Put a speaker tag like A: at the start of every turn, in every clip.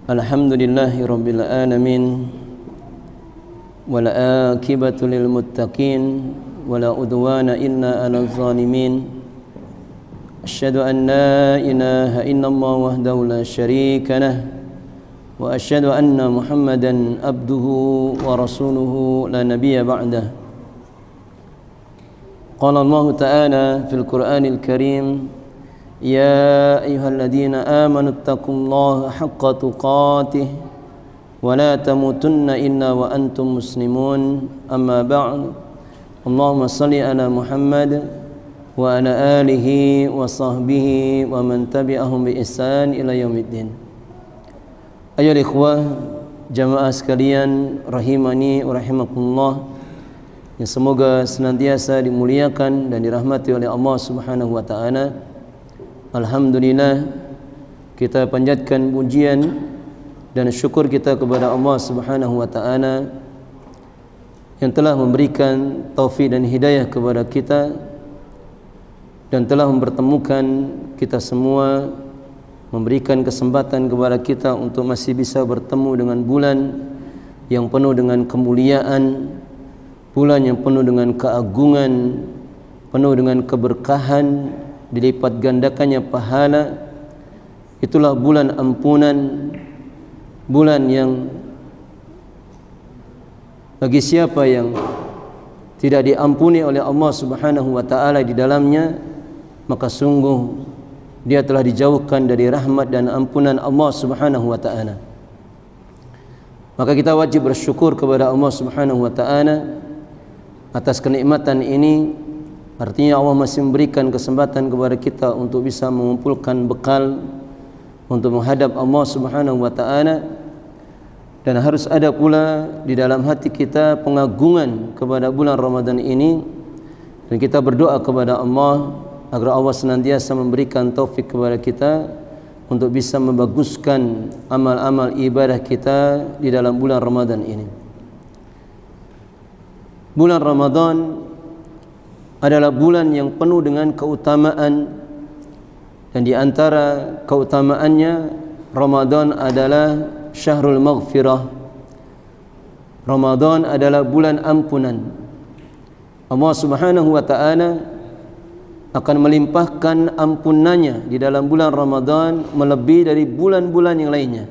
A: Alhamdulillahi Rabbil Alamin, wal aqibatu lil muttaqin, wala udwana illa 'alal zalimin. Asyhadu an la ilaha illallah wahdahu la syarika lah, wa asyhadu anna Muhammadan abduhu wa rasuluhu la nabiyya ba'dah. Qala Allah Ta'ala fil Qur'anil Karim: Ya ayyuhalladzina amanu taqullaha haqqa tuqatih wa la tamutunna illa wa antum muslimun. Amma ba'd. Allahumma salli ala Muhammad wa ala alihi wa sahbihi wa man tabi'ahum bi ihsan ila yaumiddin. Ayyuhal ikhwah, jamaah sekalian rahimani wa rahimakumullah, yang semoga senantiasa dimuliakan dan dirahmati oleh Allah Subhanahu wa taala. Alhamdulillah, kita panjatkan pujian dan syukur kita kepada Allah Subhanahu wa taala yang telah memberikan taufik dan hidayah kepada kita dan telah mempertemukan kita semua, memberikan kesempatan kepada kita untuk masih bisa bertemu dengan bulan yang penuh dengan kemuliaan, bulan yang penuh dengan keagungan, penuh dengan keberkahan, dilipat gandakannya pahala. Itulah bulan ampunan, bulan yang bagi siapa yang tidak diampuni oleh Allah Subhanahu wa taala di dalamnya, maka sungguh dia telah dijauhkan dari rahmat dan ampunan Allah Subhanahu wa taala. Maka kita wajib bersyukur kepada Allah Subhanahu wa taala atas kenikmatan ini. Artinya Allah masih memberikan kesempatan kepada kita untuk bisa mengumpulkan bekal untuk menghadap Allah Subhanahu wa taala, dan harus ada pula di dalam hati kita pengagungan kepada bulan Ramadan ini, dan kita berdoa kepada Allah agar Allah senantiasa memberikan taufik kepada kita untuk bisa membaguskan amal-amal ibadah kita di dalam bulan Ramadan ini. Bulan Ramadan adalah bulan yang penuh dengan keutamaan, dan di antara keutamaannya, Ramadan adalah syahrul maghfirah. Ramadan adalah bulan ampunan. Allah Subhanahu wa taala akan melimpahkan ampunannya di dalam bulan Ramadan melebihi dari bulan-bulan yang lainnya.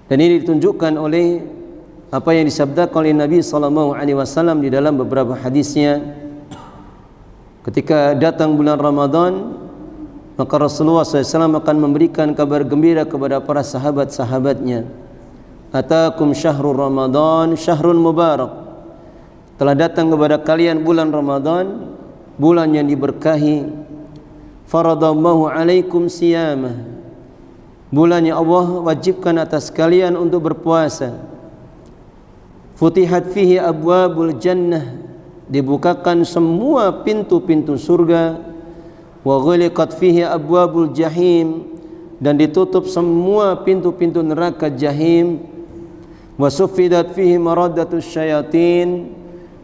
A: Dan ini ditunjukkan oleh apa yang disabdakan oleh Nabi SAW di dalam beberapa hadisnya. Ketika datang bulan Ramadan, maka Rasulullah SAW akan memberikan kabar gembira kepada para sahabat-sahabatnya. Atakum syahrul Ramadan syahrun mubarak. Telah datang kepada kalian bulan Ramadan, bulan yang diberkahi. Faradallahu alaikum siyamah. Bulan yang Allah wajibkan atas kalian untuk berpuasa. Futihat fihi abwabul jannah, dibukakan semua pintu-pintu surga. Wa ghuliqat fihi abwabul jahim, dan ditutup semua pintu-pintu neraka jahim. Wa suffidat fihi maradatus syayatin,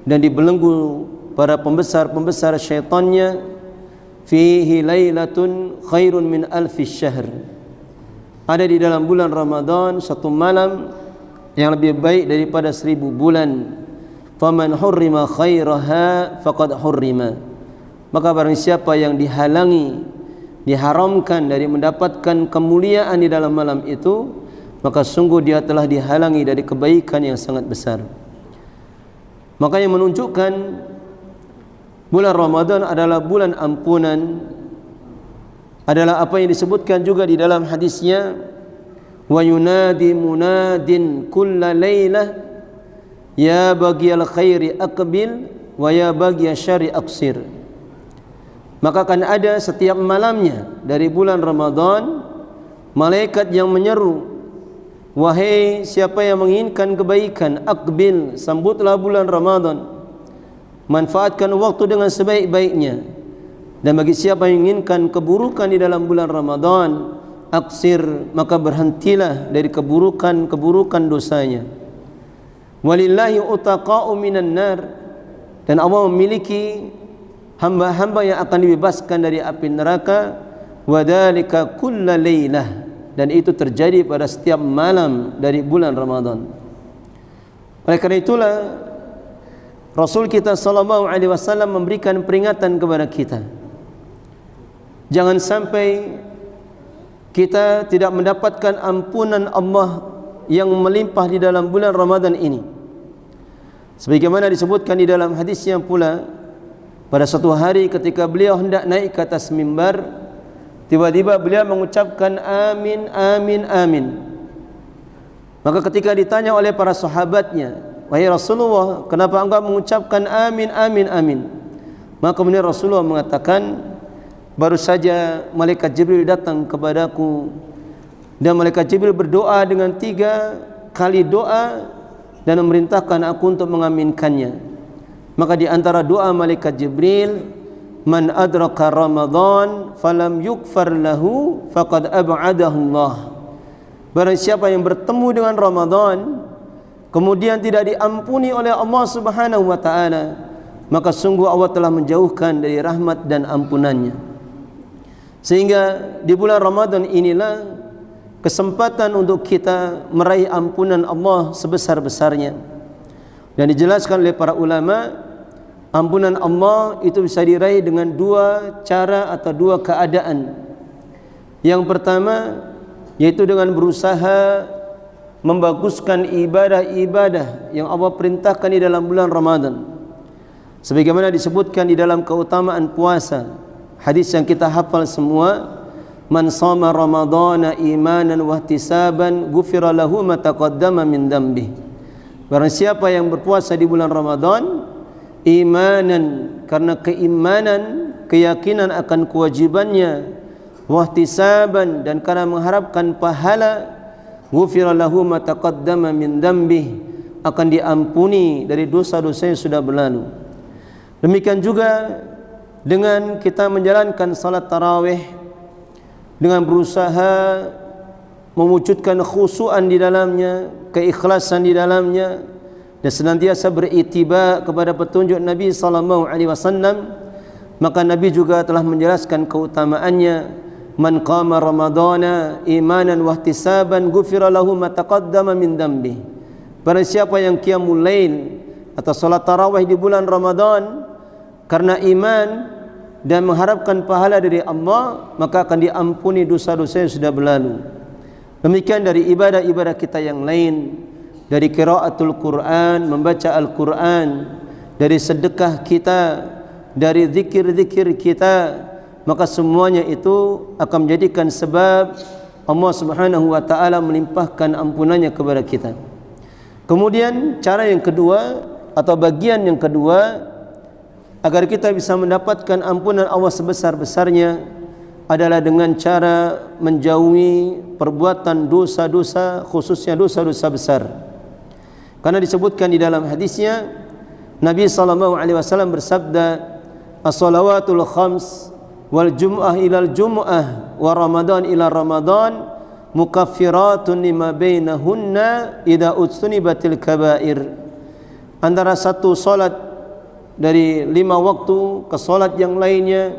A: dan dibelenggu para pembesar-pembesar syaitannya. Fihi lailatun khairun min alfi syahr. Ada di dalam bulan Ramadan satu malam yang lebih baik daripada 1000 bulan. Faman hurrima khairaha faqad hurrima. Maka barang siapa yang dihalangi, diharamkan dari mendapatkan kemuliaan di dalam malam itu, maka sungguh dia telah dihalangi dari kebaikan yang sangat besar. Maka yang menunjukkan bulan Ramadan adalah bulan ampunan adalah apa yang disebutkan juga di dalam hadisnya, wa yunadi munadin kulla laylah ya baghiyal khairi aqbil wa ya baghiyal syarri aqsir. Maka akan ada setiap malamnya dari bulan Ramadan malaikat yang menyeru, wahai siapa yang menginginkan kebaikan, aqbil, sambutlah bulan Ramadan, manfaatkan waktu dengan sebaik-baiknya. Dan bagi siapa yang menginginkan keburukan di dalam bulan Ramadan, aksir, maka berhentilah dari keburukan-keburukan dosanya. Walillahi utaqa'u minan nar, dan Allah memiliki hamba-hamba yang akan dibebaskan dari api neraka. Wadhalika kulla lailah, dan itu terjadi pada setiap malam dari bulan Ramadan. Oleh karena itulah Rasul kita sallallahu alaihi wasallam memberikan peringatan kepada kita. Jangan sampai kita tidak mendapatkan ampunan Allah yang melimpah di dalam bulan Ramadan ini. Sebagaimana disebutkan di dalam hadisnya pula, pada suatu hari ketika beliau hendak naik ke atas mimbar, tiba-tiba beliau mengucapkan amin, amin, amin. Maka ketika ditanya oleh para sahabatnya, wahai Rasulullah, kenapa engkau mengucapkan amin, amin, amin? Maka kemudian Rasulullah mengatakan, baru saja malaikat Jibril datang kepadaku, dan malaikat Jibril berdoa dengan 3 kali doa dan memerintahkan aku untuk mengaminkannya. Maka di antara doa malaikat Jibril, man adraka Ramadan falam yukfar lahu faqad ab'adahu Allah. Barang siapa yang bertemu dengan Ramadan kemudian tidak diampuni oleh Allah Subhanahu wa taala, maka sungguh Allah telah menjauhkan dari rahmat dan ampunannya. Sehingga di bulan Ramadan inilah kesempatan untuk kita meraih ampunan Allah sebesar-besarnya. Dan dijelaskan oleh para ulama, ampunan Allah itu bisa diraih dengan 2 cara atau 2 keadaan. Yang pertama yaitu dengan berusaha membaguskan ibadah-ibadah yang Allah perintahkan di dalam bulan Ramadan. Sebagaimana disebutkan di dalam keutamaan puasa, hadis yang kita hafal semua, man shoma ramadhana imanan wa ihtisaban ghufira lahu ma taqaddama min dhanbi. Barang siapa yang berpuasa di bulan Ramadan imanan, karena keimanan, keyakinan akan kewajibannya, wa ihtisaban, dan karena mengharapkan pahala, ghufira lahu ma taqaddama min dhanbi, akan diampuni dari dosa-dosa yang sudah berlalu. Demikian juga dengan kita menjalankan salat tarawih dengan berusaha mewujudkan khusyuan di dalamnya, keikhlasan di dalamnya, dan senantiasa beritiba kepada petunjuk Nabi sallallahu alaihi wasallam, maka Nabi juga telah menjelaskan keutamaannya. Man qama ramadhana imanan wa ihtisaban ghufira lahu ma taqaddama min dhanbi. Barang siapa yang qiyamul lail atau salat tarawih di bulan Ramadan karena iman dan mengharapkan pahala dari Allah, maka akan diampuni dosa-dosa yang sudah berlalu. Demikian dari ibadah-ibadah kita yang lain, dari qiraatul Quran, membaca Al-Quran, dari sedekah kita, dari zikir-zikir kita, maka semuanya itu akan menjadikan sebab Allah Subhanahu wa taala melimpahkan ampunannya kepada kita. Kemudian cara yang kedua atau bagian yang kedua agar kita bisa mendapatkan ampunan Allah sebesar-besarnya adalah dengan cara menjauhi perbuatan dosa-dosa, khususnya dosa-dosa besar. Karena disebutkan di dalam hadisnya, Nabi sallallahu alaihi wasallam bersabda, as-salawatul khams wal jum'ah ilal jum'ah wa ramadan ila ramadan mukaffiratun lima bainahunna idza ujtunibatil kaba'ir. Antara satu salat dari 5 waktu ke salat yang lainnya,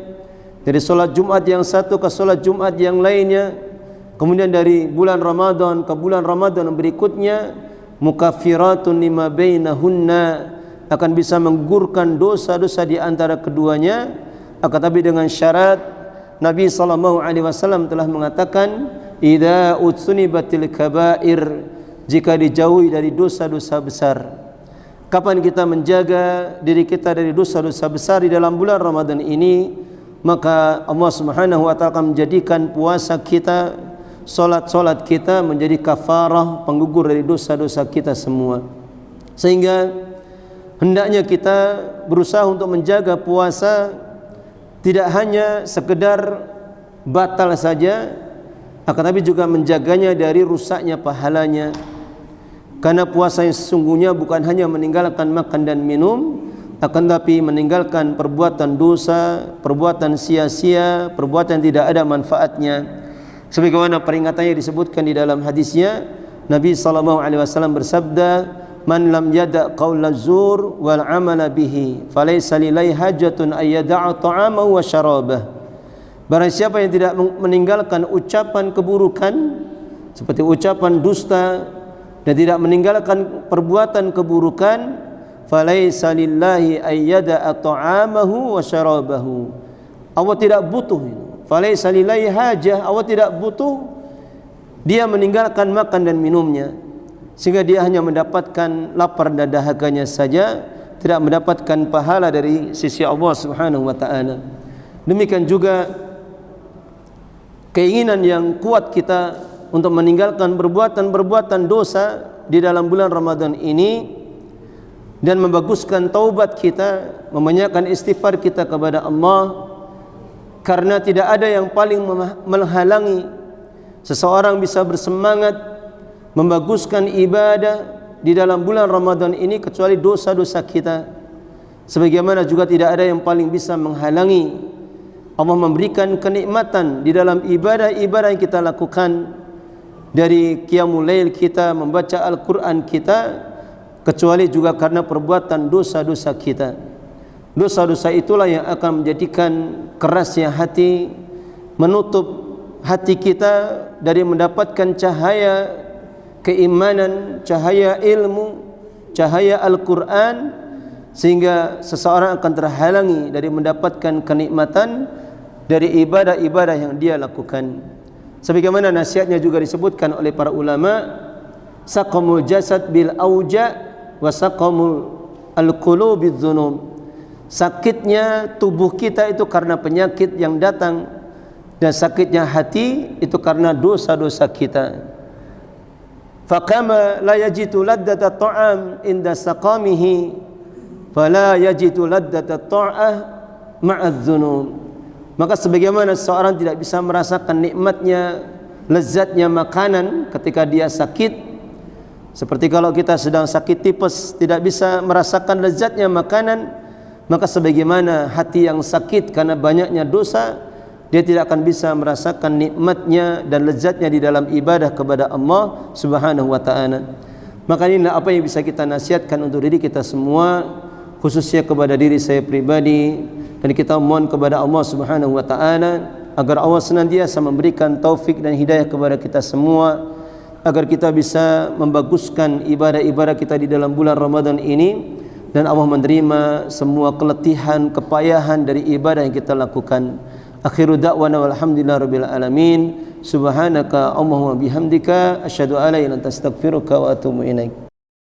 A: dari salat Jumat yang satu ke salat Jumat yang lainnya, kemudian dari bulan Ramadan ke bulan Ramadan berikutnya, mukaffiratun lima bainahunna, akan bisa menggugurkan dosa-dosa di antara keduanya. Akan tapi dengan syarat Nabi sallallahu alaihi wasallam telah mengatakan, idza utsunibatil kaba'ir, jika dijauhi dari dosa-dosa besar. Kapan kita menjaga diri kita dari dosa-dosa besar di dalam bulan Ramadan ini, maka Allah Subhanahu wa taala akan menjadikan puasa kita, salat-salat kita menjadi kafarah, penggugur dari dosa-dosa kita semua. Sehingga hendaknya kita berusaha untuk menjaga puasa tidak hanya sekedar batal saja, akan tapi juga menjaganya dari rusaknya pahalanya. Karena puasa yang sesungguhnya bukan hanya meninggalkan makan dan minum, akan tapi meninggalkan perbuatan dosa, perbuatan sia-sia, perbuatan yang tidak ada manfaatnya. Sebagaimana peringatannya disebutkan di dalam hadisnya, Nabi sallallahu alaihi wasallam bersabda, man lam yada' qaula zur wal amala bihi falaysa lillahi hajatun ay yada'a ta'amahu wa syarabah. Barang siapa yang tidak meninggalkan ucapan keburukan seperti ucapan dusta dan tidak meninggalkan perbuatan keburukan, falaisa lillahi ayyada ta'amahu wa syarabahu. Allah tidak butuh itu. Falaisa lillahi hajah, Allah tidak butuh dia meninggalkan makan dan minumnya, sehingga dia hanya mendapatkan lapar dan dahaganya saja, tidak mendapatkan pahala dari sisi Allah Subhanahu wa taala. Demikian juga keinginan yang kuat kita untuk meninggalkan perbuatan-perbuatan dosa di dalam bulan Ramadan ini dan membaguskan taubat kita, membanyakkan istighfar kita kepada Allah, karena tidak ada yang paling menghalangi seseorang bisa bersemangat membaguskan ibadah di dalam bulan Ramadan ini kecuali dosa-dosa kita. Sebagaimana juga tidak ada yang paling bisa menghalangi Allah memberikan kenikmatan di dalam ibadah-ibadah yang kita lakukan, dari qiyamul lail kita, membaca Al-Quran kita, kecuali juga karena perbuatan dosa-dosa kita. Dosa-dosa itulah yang akan menjadikan kerasnya hati, menutup hati kita dari mendapatkan cahaya keimanan, cahaya ilmu, cahaya Al-Quran, sehingga seseorang akan terhalangi dari mendapatkan kenikmatan dari ibadah-ibadah yang dia lakukan. Sebagaimana nasihatnya juga disebutkan oleh para ulama, saqamul jasad bil auja wa saqamul al-qulub bidzunub. Sakitnya tubuh kita itu karena penyakit yang datang, dan sakitnya hati itu karena dosa-dosa kita. Faqama la yajidu laddata ta'am inda saqamihi fala yajidu laddata ta'ah ma'adz-dzunub. Maka sebagaimana seseorang tidak bisa merasakan nikmatnya, lezatnya makanan ketika dia sakit, seperti kalau kita sedang sakit tipes tidak bisa merasakan lezatnya makanan, maka sebagaimana hati yang sakit karena banyaknya dosa, dia tidak akan bisa merasakan nikmatnya dan lezatnya di dalam ibadah kepada Allah Subhanahu wa taala. Maka inilah apa yang bisa kita nasihatkan untuk diri kita semua, khususnya kepada diri saya pribadi, dan kita mohon kepada Allah Subhanahu wa taala agar Allah senantiasa memberikan taufik dan hidayah kepada kita semua, agar kita bisa membaguskan ibadah-ibadah kita di dalam bulan Ramadan ini, dan Allah menerima semua keletihan, kepayahan dari ibadah yang kita lakukan. Akhiru da'wana walhamdulillahi rabbil alamin. Subhanaka Allahumma bihamdika asyhadu an la ilaha illa anta astaghfiruka wa atubu ilaik.